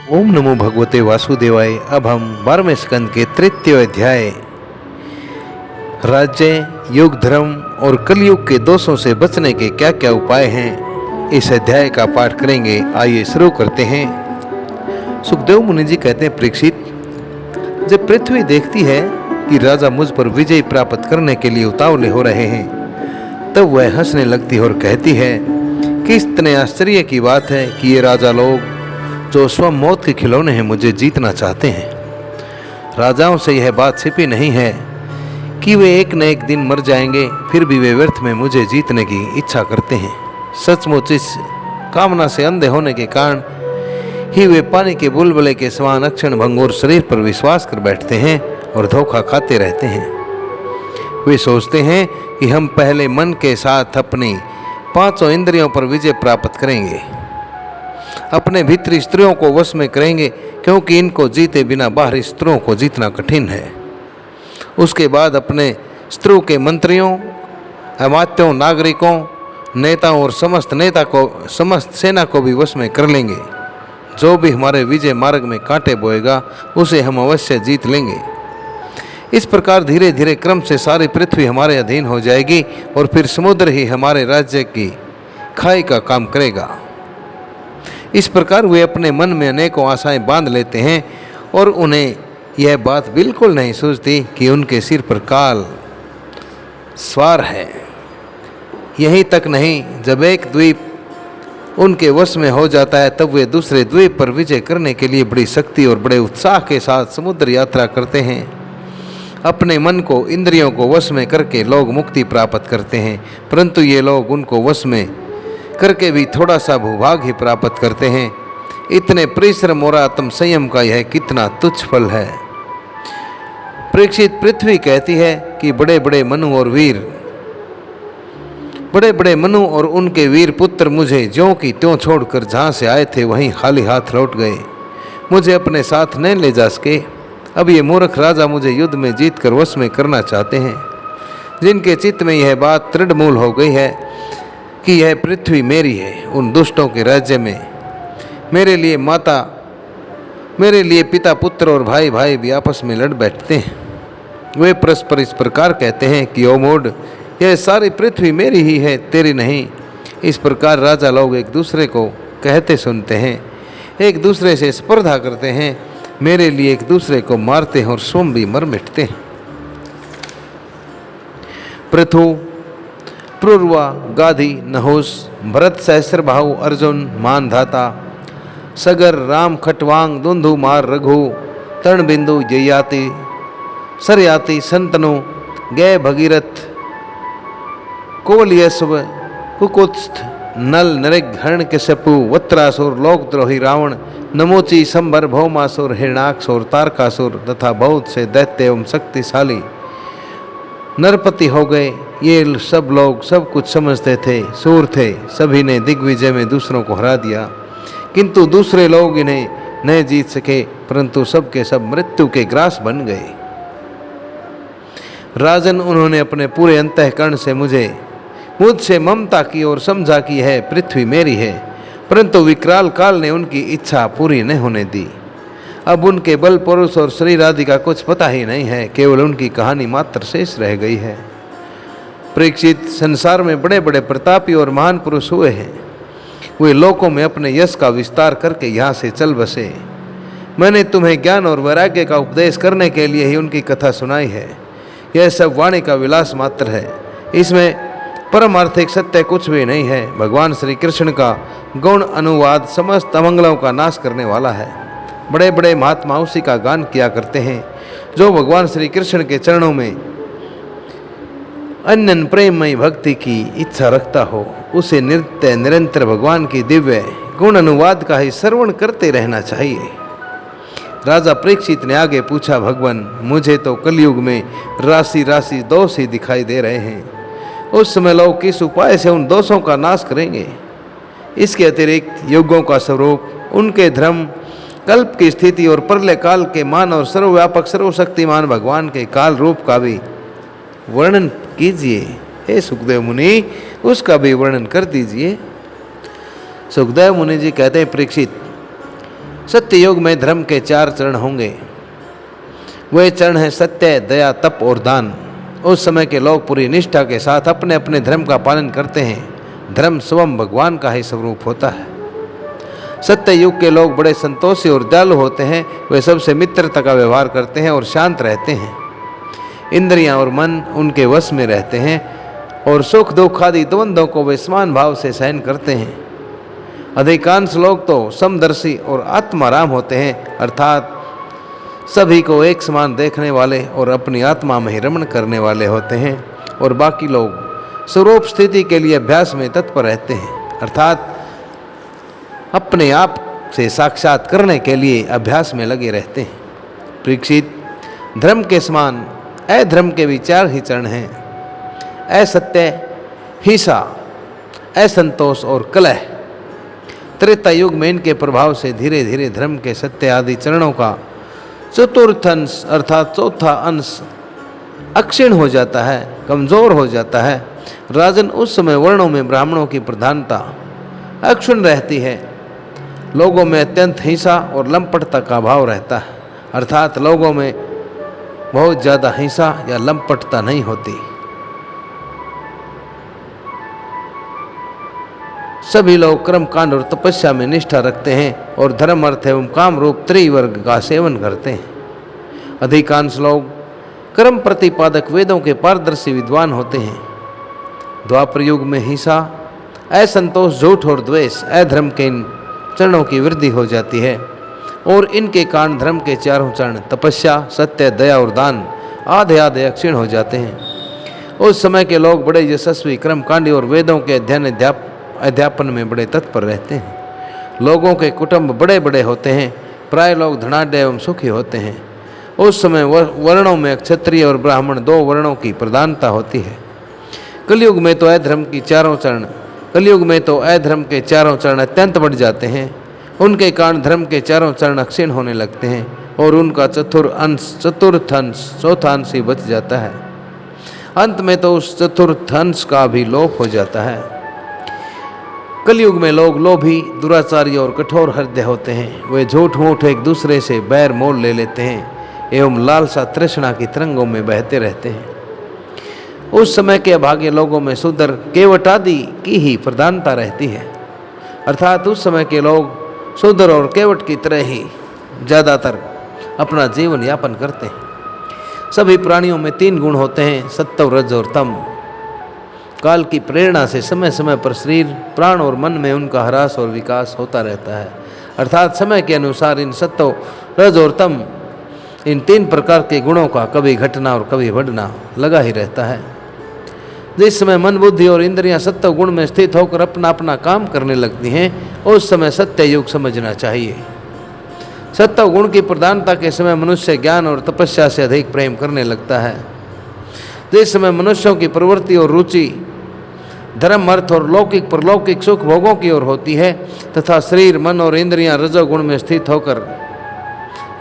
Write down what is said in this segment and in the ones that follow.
ओम नमो भगवते वासुदेवाय। अब हम 12वें स्कंद के 3 अध्याय राज्य, युग, धर्म और कलयुग के दोषों से बचने के क्या क्या उपाय हैं, इस अध्याय का पाठ करेंगे। आइए शुरू करते हैं। सुखदेव मुनि जी कहते हैं, परीक्षित, जब पृथ्वी देखती है कि राजा मुझ पर विजय प्राप्त करने के लिए उतावले हो रहे हैं, तब वह हंसने लगती है और कहती है कि कितने आश्चर्य की बात है कि ये राजा लोग जो स्वयं मौत के खिलौने हैं मुझे जीतना चाहते हैं। राजाओं से यह बात छिपी नहीं है कि वे एक न एक दिन मर जाएंगे, फिर भी वे व्यर्थ में मुझे जीतने की इच्छा करते हैं। सचमुच इस कामना से अंधे होने के कारण ही वे पानी के बुलबुले के समान अक्षण भंगुर शरीर पर विश्वास कर बैठते हैं और धोखा खाते रहते हैं। वे सोचते हैं कि हम पहले मन के साथ अपनी 5 इंद्रियों पर विजय प्राप्त करेंगे, अपने भीतरी स्त्रियों को वश में करेंगे, क्योंकि इनको जीते बिना बाहरी स्त्रियों को जीतना कठिन है। उसके बाद अपने स्त्रियों के मंत्रियों, अमात्यों, नागरिकों, नेताओं और समस्त सेना को भी वश में कर लेंगे। जो भी हमारे विजय मार्ग में कांटे बोएगा उसे हम अवश्य जीत लेंगे। इस प्रकार धीरे धीरे क्रम से सारी पृथ्वी हमारे अधीन हो जाएगी और फिर समुद्र ही हमारे राज्य की खाई का काम करेगा। इस प्रकार वे अपने मन में अनेकों आशाएं बांध लेते हैं और उन्हें यह बात बिल्कुल नहीं सूझती कि उनके सिर पर काल सवार है। यहीं तक नहीं, जब एक द्वीप उनके वश में हो जाता है तब वे दूसरे द्वीप पर विजय करने के लिए बड़ी शक्ति और बड़े उत्साह के साथ समुद्र यात्रा करते हैं। अपने मन को, इंद्रियों को वश में करके लोग मुक्ति प्राप्त करते हैं, परंतु ये लोग उनको वश में करके भी थोड़ा सा भूभाग ही प्राप्त करते हैं। इतने परिश्रम और आत्म संयम का यह कितना तुच्छ फल है। परीक्षित, पृथ्वी कहती है कि बड़े बड़े मनु और उनके वीर पुत्र मुझे ज्यों की त्यों छोड़कर जहाँ से आए थे वहीं खाली हाथ लौट गए, मुझे अपने साथ न ले जा सके। अब ये मूर्ख राजा मुझे युद्ध में जीत कर वश में करना चाहते हैं। जिनके चित्त में यह बात दृढ़मूल हो गई है कि यह पृथ्वी मेरी है, उन दुष्टों के राज्य में मेरे लिए पिता पुत्र और भाई भाई भी आपस में लड़ बैठते हैं। वे परस्पर इस प्रकार कहते हैं कि ओ मूढ़, यह सारी पृथ्वी मेरी ही है, तेरी नहीं। इस प्रकार राजा लोग एक दूसरे को कहते सुनते हैं, एक दूसरे से स्पर्धा करते हैं, मेरे लिए एक दूसरे को मारते हैं और स्वयं भी मर मिटते हैं। पृथु, प्रुर्वा, गाधी, नहुस, भरत, सहस्रबाहु, अर्जुन, मानधाता, सगर, राम, खटवांग, दुंदुमार, रघु, तरणबिंदु, जयाति, सरयाति, संतनु, गय, भगीरथ, कोवलियस्व, कुकुत्स्थ, नल, नृग, हिरण्यकशिपु, वत्रासुर, लोकद्रोही रावण, नमोची, संबर, भौमासुर, हिरणाक्षुर, तारकासुर तथा बहुत से दैत्य एवं शक्तिशाली नरपति हो गए। ये सब लोग सब कुछ समझते थे, सूर थे, सभी ने दिग्विजय में दूसरों को हरा दिया, किंतु दूसरे लोग इन्हें नहीं जीत सके, परंतु सब के सब मृत्यु के ग्रास बन गए। राजन, उन्होंने अपने पूरे अंतःकरण से मुझसे ममता की और समझा कि यह पृथ्वी मेरी है, परंतु विकराल काल ने उनकी इच्छा पूरी नहीं होने दी। अब उनके बल, पुरुष और शरीर आदि का कुछ पता ही नहीं है, केवल उनकी कहानी मात्र शेष रह गई है। परीक्षित, संसार में बड़े बड़े प्रतापी और महान पुरुष हुए हैं, वे लोकों में अपने यश का विस्तार करके यहाँ से चल बसे। मैंने तुम्हें ज्ञान और वैराग्य का उपदेश करने के लिए ही उनकी कथा सुनाई है। यह सब वाणी का विलास मात्र है, इसमें परमार्थिक सत्य कुछ भी नहीं है। भगवान श्री कृष्ण का गौण अनुवाद समस्त अमंगलों का नाश करने वाला है। बड़े बड़े महात्मा उसी का गान किया करते हैं। जो भगवान श्री कृष्ण के चरणों में अनन्य प्रेममयी भक्ति की इच्छा रखता हो, उसे नित्य निरंतर भगवान की दिव्य गुण अनुवाद का ही श्रवण करते रहना चाहिए। राजा परीक्षित ने आगे पूछा, भगवान, मुझे तो कलयुग में राशि राशि दोष ही दिखाई दे रहे हैं। उस समय लोग किस उपाय से उन दोषों का नाश करेंगे? इसके अतिरिक्त युगों का स्वरूप, उनके धर्म, कल्प की स्थिति और प्रलय काल के मान और सर्वव्यापक सर्वशक्तिमान भगवान के काल रूप का भी वर्णन कीजिए। हे सुखदेव मुनि, उसका भी वर्णन कर दीजिए। सुखदेव मुनि जी कहते हैं, परीक्षित, सत्य युग में धर्म के 4 चरण होंगे। वे चरण हैं सत्य, दया, तप और दान। उस समय के लोग पूरी निष्ठा के साथ अपने अपने धर्म का पालन करते हैं। धर्म स्वयं भगवान का ही स्वरूप होता है। सत्य युग के लोग बड़े संतोषी और दयालु होते हैं। वे सबसे मित्रता का व्यवहार करते हैं और शांत रहते हैं। इंद्रियां और मन उनके वश में रहते हैं और सुख दुख आदि द्वंद्वों को वे समान भाव से सहन करते हैं। अधिकांश लोग तो समदर्शी और आत्माराम होते हैं, अर्थात सभी को एक समान देखने वाले और अपनी आत्मा में ही रमण करने वाले होते हैं। और बाकी लोग स्वरूप स्थिति के लिए अभ्यास में तत्पर रहते हैं, अर्थात अपने आप से साक्षात करने के लिए अभ्यास में लगे रहते हैं। परीक्षित, धर्म के समान अधर्म के विचार ही चरण हैं। असत्य, हिंसा, असंतोष और कलह। त्रेता युग में इनके प्रभाव से धीरे धीरे धर्म के सत्य आदि चरणों का चतुर्थांश अर्थात चौथा अंश अक्षीण हो जाता है, कमजोर हो जाता है। राजन, उस समय वर्णों में ब्राह्मणों की प्रधानता अक्षुण्ण रहती है। लोगों में अत्यंत हिंसा और लंपटता का भाव रहता है, अर्थात लोगों में बहुत ज़्यादा हिंसा या लंपटता नहीं होती। सभी लोग कर्मकांड और तपस्या में निष्ठा रखते हैं और धर्म, अर्थ एवं काम रूप त्रिवर्ग का सेवन करते हैं। अधिकांश लोग कर्म प्रतिपादक वेदों के पारदर्शी विद्वान होते हैं। द्वापर युग में हिंसा, असंतोष, झूठ और द्वेष, अधर्म के इन चरणों की वृद्धि हो जाती है और इनके कारण धर्म के 4 चरण तपस्या, सत्य, दया और दान आधे आधे अक्षीण हो जाते हैं। उस समय के लोग बड़े यशस्वी, कर्मकांडी और वेदों के अध्यापन में बड़े तत्पर रहते हैं। लोगों के कुटुंब बड़े बड़े होते हैं। प्राय लोग धनाढ्य एवं सुखी होते हैं। उस समय वर्णों में क्षत्रिय और ब्राह्मण 2 वर्णों की प्रधानता होती है। कलयुग में तो अधर्म के 4 चरण अत्यंत बढ़ जाते हैं। उनके कारण धर्म के 4 चरण अक्षीण होने लगते हैं और उनका चतुर्थांश चौथांश ही बच जाता है। अंत में तो उस चतुर्थांश का भी लोप हो जाता है। कलयुग में लोग लोभी, दुराचारी और कठोर हृदय होते हैं। वे झूठ मूठ एक दूसरे से बैर मोल ले लेते हैं एवं लालसा तृष्णा की तरंगों में बहते रहते हैं। उस समय के अभागे लोगों में शूद्र, केवट आदि की ही प्रधानता रहती है, अर्थात उस समय के लोग शूद्र और केवट की तरह ही ज़्यादातर अपना जीवन यापन करते हैं। सभी प्राणियों में 3 गुण होते हैं, सत्व, रज और तम। काल की प्रेरणा से समय समय पर शरीर, प्राण और मन में उनका ह्रास और विकास होता रहता है, अर्थात समय के अनुसार इन सत्व, रज और तम, इन 3 प्रकार के गुणों का कभी घटना और कभी बढ़ना लगा ही रहता है। जिस समय मन, बुद्धि और इंद्रियां सत्व गुण में स्थित होकर अपना अपना काम करने लगती हैं, उस समय सत्य युग समझना चाहिए। सत्व गुण की प्रधानता के समय मनुष्य ज्ञान और तपस्या से अधिक प्रेम करने लगता है। जिस समय मनुष्यों की प्रवृत्ति और रुचि धर्म, अर्थ और लौकिक परलौकिक सुख भोगों की ओर होती है तथा शरीर, मन और इंद्रियां रजोगुण में स्थित होकर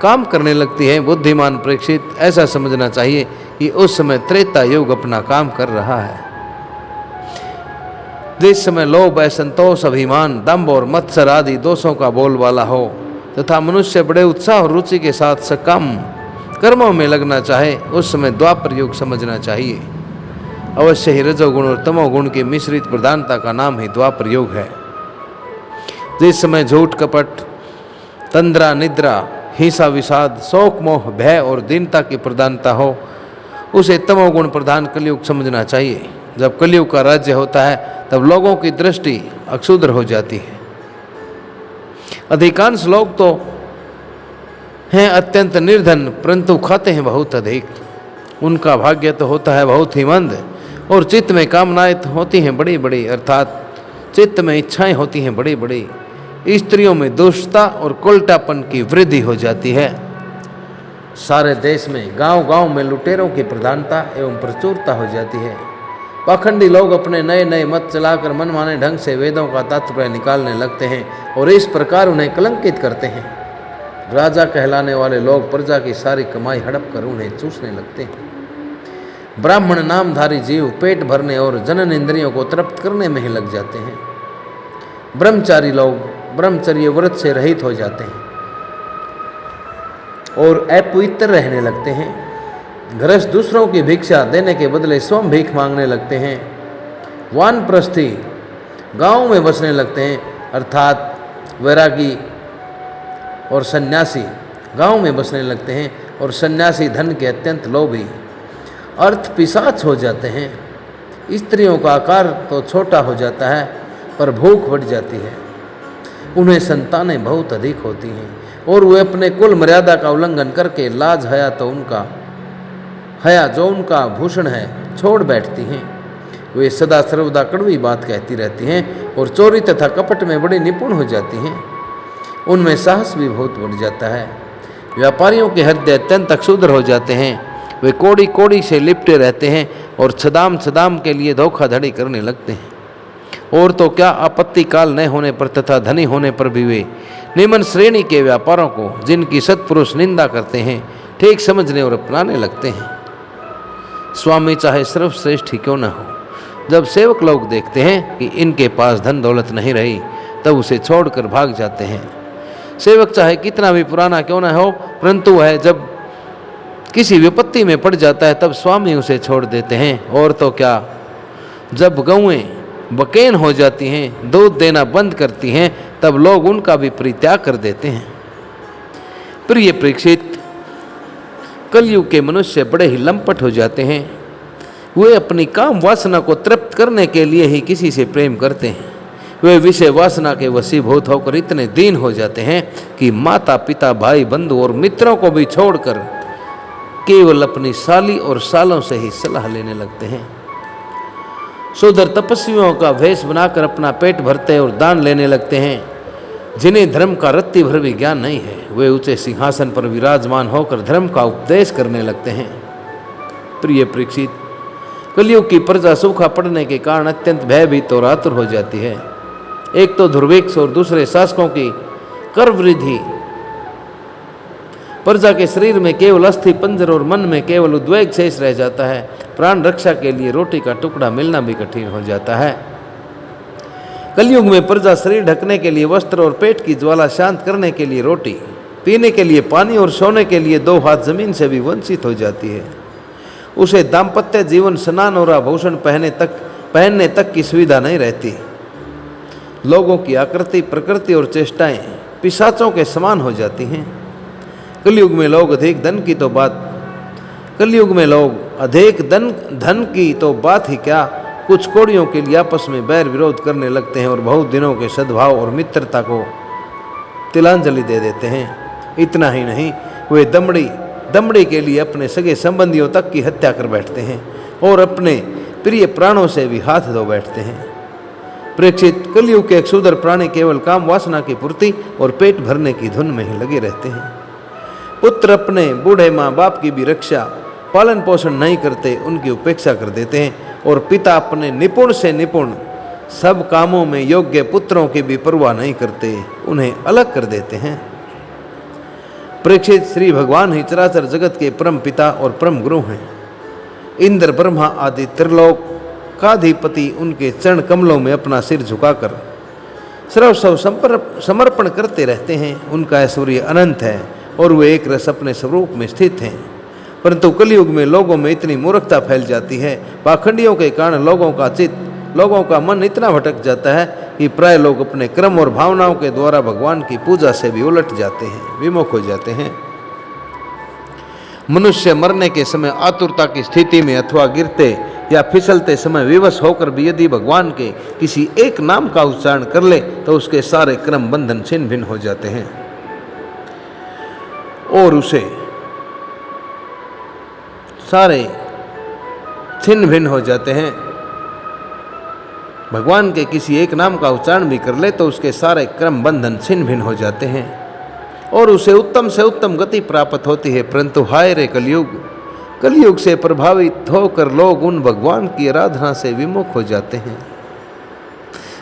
काम करने लगती है, बुद्धिमान प्रेक्षित ऐसा समझना चाहिए कि उस समय त्रेता युग अपना काम कर रहा है। जिस समय लोभ, असंतोष, अभिमान, दंभ और मत्सर आदि दोषों का बोलबाला हो तथा मनुष्य बड़े उत्साह और रुचि के साथ सकाम कर्मों में लगना चाहे, उस समय द्वापर युग समझना चाहिए। अवश्य ही रजोगुण और तमोगुण की मिश्रित प्रधानता का नाम ही द्वापर युग है। जिस समय झूठ, कपट, तंद्रा, निद्रा, हिंसा, विषाद, शोक, मोह, भय और दीनता की प्रधानता हो, उसे तमोगुण प्रधान कलयुग समझना चाहिए। जब कलयुग का राज्य होता है तब लोगों की दृष्टि अक्षुद्र हो जाती है। अधिकांश लोग तो हैं अत्यंत निर्धन, परंतु खाते हैं बहुत अधिक। उनका भाग्य तो होता है बहुत ही मंद और चित्त में कामनाएं होती हैं बड़ी बड़ी, अर्थात चित्त में इच्छाएं होती हैं बड़ी बड़ी। स्त्रियों में दुष्टता और कुलटापन की वृद्धि हो जाती है। सारे देश में गांव गांव में लुटेरों की प्रधानता एवं प्रचुरता हो जाती है। पाखंडी लोग अपने नए नए मत चलाकर मनमाने ढंग से वेदों का तात्पर्य निकालने लगते हैं और इस प्रकार उन्हें कलंकित करते हैं। राजा कहलाने वाले लोग प्रजा की सारी कमाई हड़प कर उन्हें चूसने लगते हैं। ब्राह्मण नामधारी जीव पेट भरने और जनन इंद्रियों को तृप्त करने में ही लग जाते हैं। ब्रह्मचारी लोग ब्रह्मचर्य व्रत से रहित हो जाते हैं और अपवित्र रहने लगते हैं। गृहस्थ दूसरों की भिक्षा देने के बदले स्वयं भीख मांगने लगते हैं। वानप्रस्थी गांव में बसने लगते हैं, अर्थात वैरागी और सन्यासी गांव में बसने लगते हैं, और सन्यासी धन के अत्यंत लोभी अर्थ पिशाच हो जाते हैं। स्त्रियों का आकार तो छोटा हो जाता है, पर भूख बढ़ जाती है। उन्हें संतानें बहुत अधिक होती हैं, और वे अपने कुल मर्यादा का उल्लंघन करके लाज हया जो उनका भूषण है छोड़ बैठती हैं। वे सदा सर्वदा कड़वी बात कहती रहती हैं, और चोरी तथा कपट में बड़ी निपुण हो जाती हैं। उनमें साहस भी बहुत बढ़ जाता है। व्यापारियों के हृदय अत्यंत अक्षुद्र हो जाते हैं। वे कोड़ी कोड़ी से लिपटे रहते हैं, और छदाम के लिए धोखाधड़ी करने लगते हैं। और तो क्या, आपत्ति काल न होने पर तथा धनी होने पर भी वे निम्न श्रेणी के व्यापारों को, जिनकी सत्पुरुष निंदा करते हैं, ठीक समझने और अपनाने लगते हैं। स्वामी चाहे सर्वश्रेष्ठ ही क्यों न हो, जब सेवक लोग देखते हैं कि इनके पास धन दौलत नहीं रही, तब उसे छोड़कर भाग जाते हैं। सेवक चाहे कितना भी पुराना क्यों न हो, परंतु वह जब किसी विपत्ति में पड़ जाता है तब स्वामी उसे छोड़ देते हैं। और तो क्या, जब गौएं बकेन हो जाती हैं, दूध देना बंद करती हैं, तब लोग उनका भी परित्याग कर देते हैं। प्रिय परीक्षित, कलयुग के मनुष्य बड़े ही लंपट हो जाते हैं। वे अपनी काम वासना को तृप्त करने के लिए ही किसी से प्रेम करते हैं। वे विषय वासना के वशीभूत होकर इतने दीन हो जाते हैं कि माता पिता भाई बंधु और मित्रों को भी छोड़कर केवल अपनी साली और सालों से ही सलाह लेने लगते हैं। सुधर तपस्वियों का भेष बनाकर अपना पेट भरते और दान लेने लगते हैं। जिन्हें धर्म का रत्ती भर भी ज्ञान नहीं है, वे ऊंचे सिंहासन पर विराजमान होकर धर्म का उपदेश करने लगते हैं। प्रिय परीक्षित, कलयुग की प्रजा सूखा पड़ने के कारण अत्यंत भयभीत और आतुर हो जाती है। एक तो दुर्भिक्ष और दूसरे शासकों की कर वृद्धि। प्रजा के शरीर में केवल अस्थि पंजर और मन में केवल उद्वेग शेष रह जाता है। प्राण रक्षा के लिए रोटी का टुकड़ा मिलना भी कठिन हो जाता है। कलयुग में प्रजा शरीर ढकने के लिए वस्त्र और पेट की ज्वाला शांत करने के लिए रोटी, पीने के लिए पानी और सोने के लिए 2 हाथ जमीन से भी वंचित हो जाती है। उसे दाम्पत्य जीवन, स्नान और आभूषण पहनने तक की सुविधा नहीं रहती। लोगों की आकृति, प्रकृति और चेष्टाएं पिशाचों के समान हो जाती हैं। कलयुग में लोग अधिक धन की तो बात ही क्या, कुछ कौड़ियों के लिए आपस में बैर विरोध करने लगते हैं और बहुत दिनों के सद्भाव और मित्रता को तिलांजलि दे देते हैं। इतना ही नहीं, वे दमड़ी के लिए अपने सगे संबंधियों तक की हत्या कर बैठते हैं और अपने प्रिय प्राणों से भी हाथ धो बैठते हैं। प्रेक्षित, कलयुग के अक्षुद्र प्राणी केवल काम वासना की पूर्ति और पेट भरने की धुन में ही लगे रहते हैं। पुत्र अपने बूढ़े माँ बाप की भी रक्षा पालन पोषण नहीं करते, उनकी उपेक्षा कर देते हैं, और पिता अपने निपुण से निपुण सब कामों में योग्य पुत्रों की भी परवाह नहीं करते, उन्हें अलग कर देते हैं। प्रेक्षित, श्री भगवान ही चराचर जगत के परम पिता और परम गुरु हैं। इंद्र, ब्रह्मा आदि त्रिलोक काधिपति उनके चरण कमलों में अपना सिर झुकाकर सर्वस्व समर्पण करते रहते हैं। उनका ऐश्वर्य अनंत है और वे एक रस अपने स्वरूप में स्थित हैं। परंतु कलयुग में लोगों में इतनी मूर्खता फैल जाती है, पाखंडियों के कारण लोगों का मन इतना भटक जाता है कि प्राय लोग अपने क्रम और भावनाओं के द्वारा भगवान की पूजा से भी उलट जाते हैं, विमुख हो जाते हैं। मनुष्य मरने के समय आतुरता की स्थिति में अथवा गिरते या फिसलते समय विवश होकर भी यदि भगवान के किसी एक नाम का उच्चारण कर ले तो उसके सारे क्रम बंधन छिन्न भिन्न हो जाते हैं और उसे सारे छिन्न भिन्न हो जाते हैं। भगवान के किसी एक नाम का उच्चारण भी कर ले तो उसके सारे क्रम बंधन छिन्न भिन्न हो जाते हैं और उसे उत्तम से उत्तम गति प्राप्त होती है। परंतु हाय रे कलयुग से प्रभावित होकर लोग उन भगवान की आराधना से विमुख हो जाते हैं।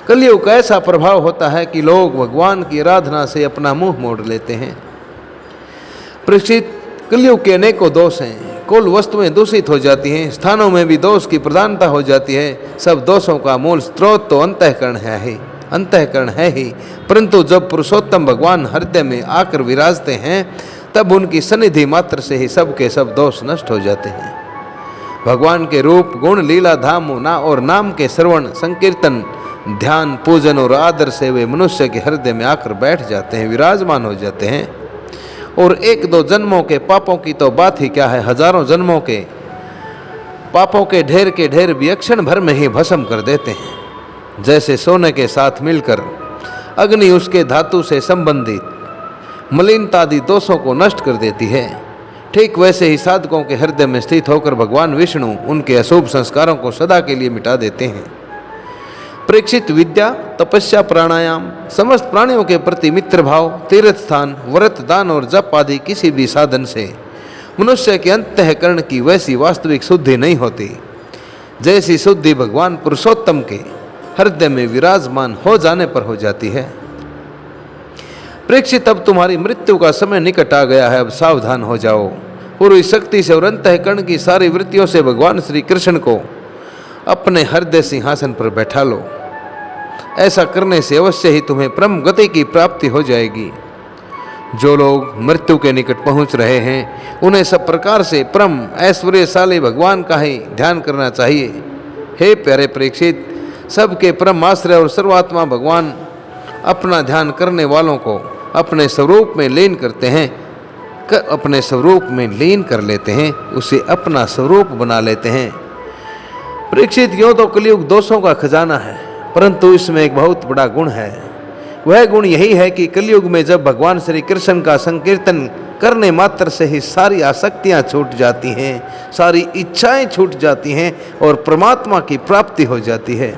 कलयुग का ऐसा प्रभाव होता है कि लोग भगवान की आराधना से अपना मुंह मोड़ लेते हैं। प्रसिद्ध कलयुग के अनेकों दोष हैं। कुल वस्तुएं दूषित हो जाती हैं, स्थानों में भी दोष की प्रधानता हो जाती है। सब दोषों का मूल स्रोत तो अंतःकरण है ही। अंतःकरण है ही, परंतु जब पुरुषोत्तम भगवान हृदय में आकर विराजते हैं तब उनकी सन्निधि मात्र से ही सब के सब दोष नष्ट हो जाते हैं। भगवान के रूप, गुण, लीला, धाम और नाम के श्रवण, संकीर्तन, ध्यान, पूजन और आदर से वे मनुष्य के हृदय में आकर बैठ जाते हैं, विराजमान हो जाते हैं। और एक दो जन्मों के पापों की तो बात ही क्या है, हजारों जन्मों के पापों के ढेर भी क्षण भर में ही भस्म कर देते हैं। जैसे सोने के साथ मिलकर अग्नि उसके धातु से संबंधित मलिनता आदि दोषों को नष्ट कर देती है, ठीक वैसे ही साधकों के हृदय में स्थित होकर भगवान विष्णु उनके अशुभ संस्कारों को सदा के लिए मिटा देते हैं। परीक्षित, विद्या, तपस्या, प्राणायाम, समस्त प्राणियों के प्रति मित्र भाव, तीर्थ स्थान, व्रत, दान और जप आदि किसी भी साधन से मनुष्य के अंतःकरण की वैसी वास्तविक शुद्धि नहीं होती जैसी शुद्धि भगवान पुरुषोत्तम के हृदय में विराजमान हो जाने पर हो जाती है। परीक्षित, अब तुम्हारी मृत्यु का समय निकट आ गया है, अब सावधान हो जाओ। पूरी शक्ति से और अंतःकरण की सारी वृत्तियों से भगवान श्री कृष्ण को अपने हृदय सिंहासन पर बैठा लो। ऐसा करने से अवश्य ही तुम्हें परम गति की प्राप्ति हो जाएगी। जो लोग मृत्यु के निकट पहुंच रहे हैं उन्हें सब प्रकार से परम ऐश्वर्यशाली भगवान का ही ध्यान करना चाहिए। हे प्यारे परीक्षित, सबके परम आश्रय और सर्वात्मा भगवान अपना ध्यान करने वालों को अपने स्वरूप में लीन करते हैं, अपने स्वरूप में लीन कर लेते हैं, उसे अपना स्वरूप बना लेते हैं। परीक्षित, यूँ तो कलयुग दोषों का खजाना है, परंतु इसमें एक बहुत बड़ा गुण है। वह गुण यही है कि कलयुग में जब भगवान श्री कृष्ण का संकीर्तन करने मात्र से ही सारी आसक्तियां छूट जाती हैं, सारी इच्छाएं छूट जाती हैं और परमात्मा की प्राप्ति हो जाती है।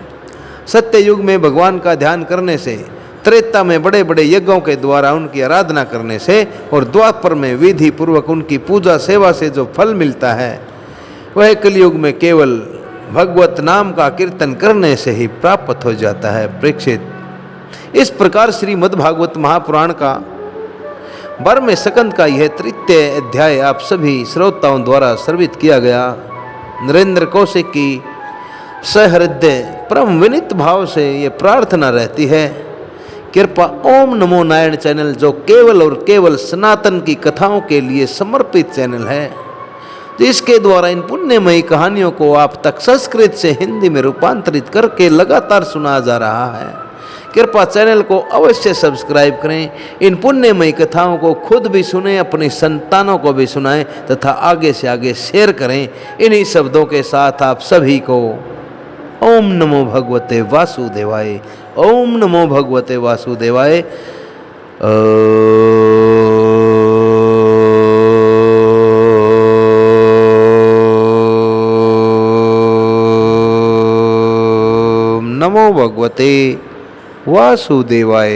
सत्य युग में भगवान का ध्यान करने से, त्रेता में बड़े बड़े यज्ञों के द्वारा उनकी आराधना करने से और द्वापर में विधि पूर्वक उनकी पूजा सेवा से जो फल मिलता है वह कलयुग में केवल भगवत नाम का कीर्तन करने से ही प्राप्त हो जाता है। परीक्षित, इस प्रकार श्रीमद् भागवत महापुराण का 12वें स्कंद का यह तृतीय अध्याय आप सभी श्रोताओं द्वारा श्रवित किया गया। नरेंद्र कौशिक की सहृदय परम विनीत भाव से ये प्रार्थना रहती है, कृपा ओम नमो नारायण चैनल, जो केवल और केवल सनातन की कथाओं के लिए समर्पित चैनल है, जिसके द्वारा इन पुण्यमयी कहानियों को आप तक संस्कृत से हिंदी में रूपांतरित करके लगातार सुना जा रहा है। कृपा चैनल को अवश्य सब्सक्राइब करें, इन पुण्यमयी कथाओं को खुद भी सुने, अपनी संतानों को भी सुनाएं तथा आगे से आगे शेयर करें। इन्हीं शब्दों के साथ आप सभी को ओम नमो भगवते वासुदेवाय, ओम नमो भगवते वासुदेवाय। नमो भगवते वासुदेवाय।